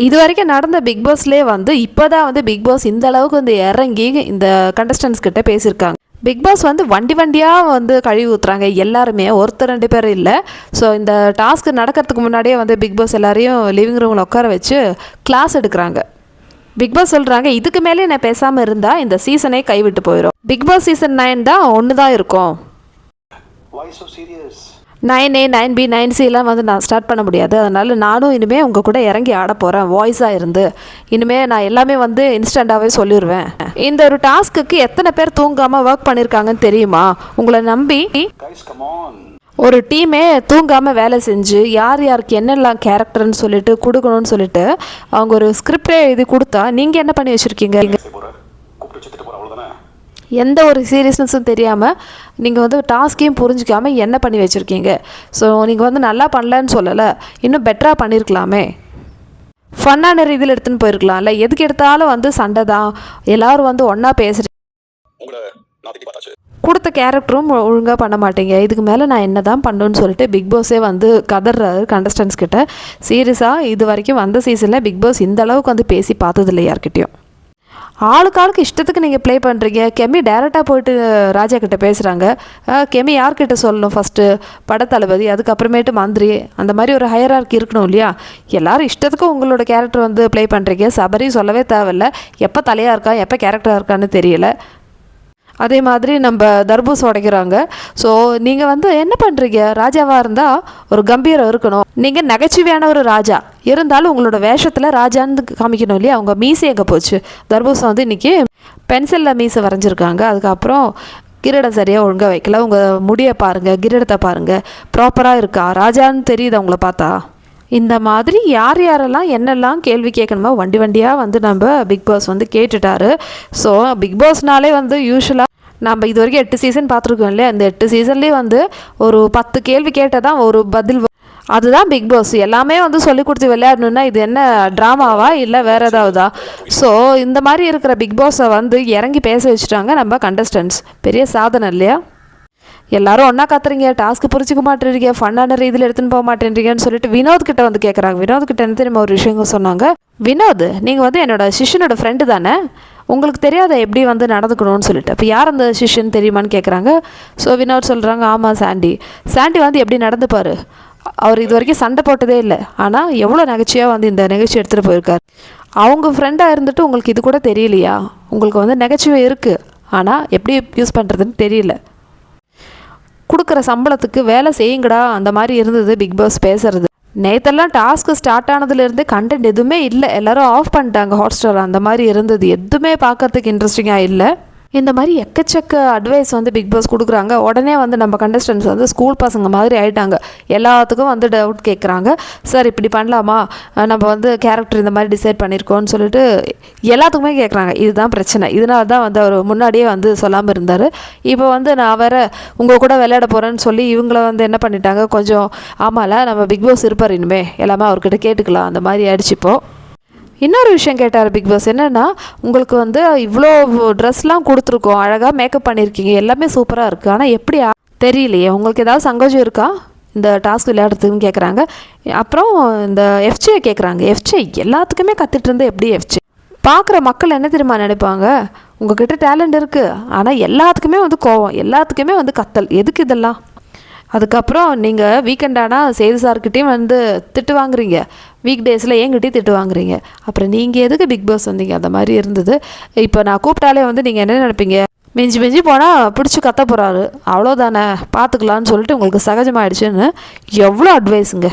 இது வரைக்கும் நடந்த பிக் பாஸ்லேயே வந்து இப்போதான் வந்து பிக் பாஸ் இந்த அளவுக்கு வந்து இறங்கி இந்த கண்டஸ்டன்ஸ் கிட்ட பேசியிருக்காங்க. பிக் பாஸ் வந்து வண்டி வண்டியாக வந்து கழுவி ஊற்றுறாங்க எல்லாருமே, ஒருத்தர் 2 பேர் இல்லை. ஸோ இந்த டாஸ்க் நடக்கிறதுக்கு முன்னாடியே வந்து பிக் பாஸ் எல்லாரையும் லிவிங் ரூமில் உட்கார வச்சு கிளாஸ் எடுக்கிறாங்க. பிக் பாஸ் சொல்கிறாங்க, இதுக்கு மேலே நான் பேசாமல் இருந்தால் இந்த சீசனே கைவிட்டு போயிடும். பிக் பாஸ் சீசன் 9 தான் ஒன்று தான் இருக்கும். 9A 9B 9Cலாம் வந்து நான் ஸ்டார்ட் பண்ண முடியாது. அதனால் நானும் இனிமேல் உங்கள் கூட இறங்கி ஆட போகிறேன் வாய்ஸாக இருந்து. இனிமேல் நான் எல்லாமே வந்து இன்ஸ்டண்ட்டாகவே சொல்லிடுவேன். இந்த ஒரு டாஸ்க்குக்கு எத்தனை பேர் தூங்காமல் ஒர்க் பண்ணியிருக்காங்கன்னு தெரியுமா? உங்களை நம்பி ஒரு டீமே தூங்காமல் வேலை செஞ்சு யார் யாருக்கு என்னெல்லாம் கேரக்டர்னு சொல்லிட்டு கொடுக்கணும்னு சொல்லிட்டு அவங்க ஒரு ஸ்கிரிப்டே எழுதி கொடுத்தா நீங்கள் என்ன பண்ணி வச்சுருக்கீங்க? எந்த ஒரு சீரியஸ்னஸும் தெரியாமல் நீங்கள் வந்து டாஸ்க்கையும் புரிஞ்சிக்காமல் என்ன பண்ணி வச்சுருக்கீங்க? ஸோ நீங்கள் வந்து நல்லா பண்ணலன்னு சொல்லலை, இன்னும் பெட்டராக பண்ணியிருக்கலாமே, ஃபன்னான ரீதியில் எடுத்துன்னு போயிருக்கலாம்ல. எதுக்கு எடுத்தாலும் வந்து சண்டை தான், எல்லோரும் வந்து ஒன்றா பேசுகிறீங்க, கொடுத்த கேரக்டரும் ஒழுங்காக பண்ண மாட்டீங்க, இதுக்கு மேலே நான் என்ன தான் பண்ணுன்னு சொல்லிட்டு பிக் பாஸே வந்து கதறாரு கண்டஸ்டன்ஸ் கிட்ட. சீரியஸாக இது வரைக்கும் வந்த சீசனில் பிக் பாஸ் இந்த அளவுக்கு வந்து பேசி பார்த்ததில்லை யார்கிட்டையும். ஆளுக்கு இஷ்டத்துக்கு நீங்கள் ப்ளே பண்ணுறீங்க. கெமி டேரெக்டாக போயிட்டு ராஜா கிட்டே பேசுகிறாங்க. கெமி யார்கிட்ட சொல்லணும்? ஃபஸ்ட்டு படத்தளபதி, அதுக்கப்புறமேட்டு மந்திரி, அந்த மாதிரி ஒரு ஹையரார்க்கி இருக்கணும் இல்லையா? எல்லோரும் இஷ்டத்துக்கு உங்களோட கேரக்டர் வந்து ப்ளே பண்ணுறீங்க. சபரி சொல்லவே தேவையில்லை, எப்போ தலையாக இருக்கா எப்போ கேரக்டராக இருக்கான்னு தெரியல. அதே மாதிரி நம்ம தர்பூஸ் உடைக்கிறாங்க. ஸோ நீங்கள் வந்து என்ன பண்ணுறீங்க? ராஜாவாக இருந்தால் ஒரு கம்பீரம் இருக்கணும். நீங்கள் நகைச்சுவையான ஒரு ராஜா இருந்தாலும் உங்களோட வேஷத்தில் ராஜான்னு காமிக்கணும் இல்லையா? அவங்க மீசை எங்கே போச்சு? தர்பூஸ் வந்து இன்றைக்கி பென்சிலில் மீசை வரைஞ்சிருக்காங்க. அதுக்கப்புறம் கிரீடம் சரியாக ஒழுங்காக வைக்கல. உங்கள் முடியை பாருங்கள், கிரீடத்தை பாருங்கள், ப்ராப்பராக இருக்கா? ராஜான்னு தெரியுது அவங்கள பார்த்தா? இந்த மாதிரி யார் யாரெல்லாம் என்னெல்லாம் கேள்வி கேட்கணுமோ வண்டி வண்டியாக வந்து நம்ம பிக் பாஸ் வந்து கேட்டுட்டாரு. ஸோ பிக் பாஸ்னாலே வந்து யூஸ்வலாக நம்ம இது வரைக்கும் 8 சீசன் பார்த்துருக்கோம் இல்லையா? அந்த 8 சீசன்லேயே வந்து ஒரு 10 கேள்வி கேட்டால் தான் ஒரு பதில். அதுதான் பிக் பாஸ். எல்லாமே வந்து சொல்லி கொடுத்து விளையாடணுன்னா இது என்ன ட்ராமாவா இல்லை வேறு ஏதாவதா? ஸோ இந்த மாதிரி இருக்கிற பிக் பாஸை வந்து இறங்கி பேச வச்சுட்டாங்க நம்ம கண்டஸ்டன்ஸ். பெரிய சாதனை இல்லையா? எல்லாரும் ஒன்றா கத்துறீங்க, டாஸ்க்கு புரிஞ்சிக்க மாட்டேறீங்க, ஃபன்னான ரீதியில் எடுத்துன்னு போக மாட்டேன்றீங்கன்னு சொல்லிட்டு வினோத் கிட்ட வந்து கேட்குறாங்க. வினோத் கிட்ட என்ன தெரியுமா ஒரு விஷயம் சொன்னாங்க? வினோத், நீங்கள் வந்து என்னோட சிஷ்யனோட ஃப்ரெண்டு தானே, உங்களுக்கு தெரியாத எப்படி வந்து நடந்துக்கணும்னு சொல்லிட்டு. அப்போ யார் அந்த சிஷ்யன் தெரியுமான்னு கேட்குறாங்க. ஸோ வினோத் சொல்கிறாங்க, ஆமாம் சாண்டி. சாண்டி வந்து எப்படி நடந்துப்பார், அவர் இது வரைக்கும் சண்டை போட்டதே இல்லை, ஆனால் எவ்வளோ நகைச்சியாக வந்து இந்த நிகழ்ச்சி எடுத்துகிட்டு போயிருக்கார். அவங்க ஃப்ரெண்டாக இருந்துட்டு உங்களுக்கு இது கூட தெரியலையா? உங்களுக்கு வந்து நகைச்சுவை இருக்குது, ஆனால் எப்படி யூஸ் பண்ணுறதுன்னு தெரியல. கொடுக்குற சம்பளத்துக்கு வேலை செய்யுங்கடா, அந்த மாதிரி இருந்தது பிக் பாஸ் பேசுறது. நேற்றெல்லாம் டாஸ்க்கு ஸ்டார்ட் ஆனதுலேருந்து கண்டென்ட் எதுவுமே இல்லை, எல்லோரும் ஆஃப் பண்ணிட்டாங்க ஹாட்ஸ்டார். அந்த மாதிரி இருந்தது, எதுவுமே பார்க்கறதுக்கு இன்ட்ரெஸ்டிங்காக இல்லை. இந்த மாதிரி எக்கச்சக்க அட்வைஸ் வந்து பிக் பாஸ் கொடுக்குறாங்க. உடனே வந்து நம்ம கண்டஸ்டன்ஸ் வந்து ஸ்கூல் பசங்க மாதிரி ஆகிட்டாங்க. எல்லாத்துக்கும் வந்து டவுட் கேட்குறாங்க. சார் இப்படி பண்ணலாமா, நம்ம வந்து கேரக்டர் இந்த மாதிரி டிசைட் பண்ணியிருக்கோன்னு சொல்லிட்டு எல்லாத்துக்குமே கேட்குறாங்க. இதுதான் பிரச்சனை. இதனால தான் வந்து அவர் முன்னாடியே வந்து சொல்லாமல் இருந்தார். இப்போ வந்து நான் வேறு உங்கள் கூட விளையாட போகிறேன்னு சொல்லி இவங்கள வந்து என்ன பண்ணிட்டாங்க, கொஞ்சம் ஆமாம்ல நம்ம பிக் பாஸ் இருப்பார் இனிமே, எல்லாமே அவர்கிட்ட கேட்டுக்கலாம், அந்த மாதிரி ஆயிடுச்சுப்போ. இன்னொரு விஷயம் கேட்டார் பிக் பாஸ், என்னென்னா உங்களுக்கு வந்து இவ்வளோ ட்ரெஸ்லாம் கொடுத்துருக்கோம், அழகாக மேக்கப் பண்ணியிருக்கீங்க, எல்லாமே சூப்பராக இருக்குது, ஆனால் எப்படி தெரியலையே, உங்களுக்கு ஏதாவது சங்கோஜம் இருக்கா இந்த டாஸ்க் விளையாடுறதுக்குன்னு கேட்குறாங்க. அப்புறம் இந்த எஃப்ஜியை கேட்குறாங்க. எஃப்ஜி எல்லாத்துக்குமே கற்றுட்டு இருந்து எப்படி எஃப்ஜி பார்க்குற மக்கள் என்ன தெரியுமா நினைப்பாங்க, உங்ககிட்ட டேலண்ட் இருக்குது, ஆனால் எல்லாத்துக்குமே வந்து கோவம், எல்லாத்துக்குமே வந்து கத்தல், எதுக்கு இதெல்லாம்? அதுக்கப்புறம் நீங்கள் வீக்கெண்டானால் சேது சார்கிட்டையும் வந்து திட்டு வாங்குறீங்க, வீக் டேஸில் என்கிட்டையும் திட்டு வாங்குறீங்க, அப்புறம் நீங்கள் எதுக்கு பிக் பாஸ் வந்தீங்க? அந்த மாதிரி இருந்தது. இப்போ நான் கூப்பிட்டாலே வந்து நீங்கள் என்ன நினைப்பீங்க, மிஞ்சி மிஞ்சி போனால் பிடிச்சி கத்த போகிறாரு, அவ்வளோதானே பார்த்துக்கலான்னு சொல்லிட்டு உங்களுக்கு சகஜமாகிடுச்சுன்னு எவ்வளோ அட்வைஸுங்க.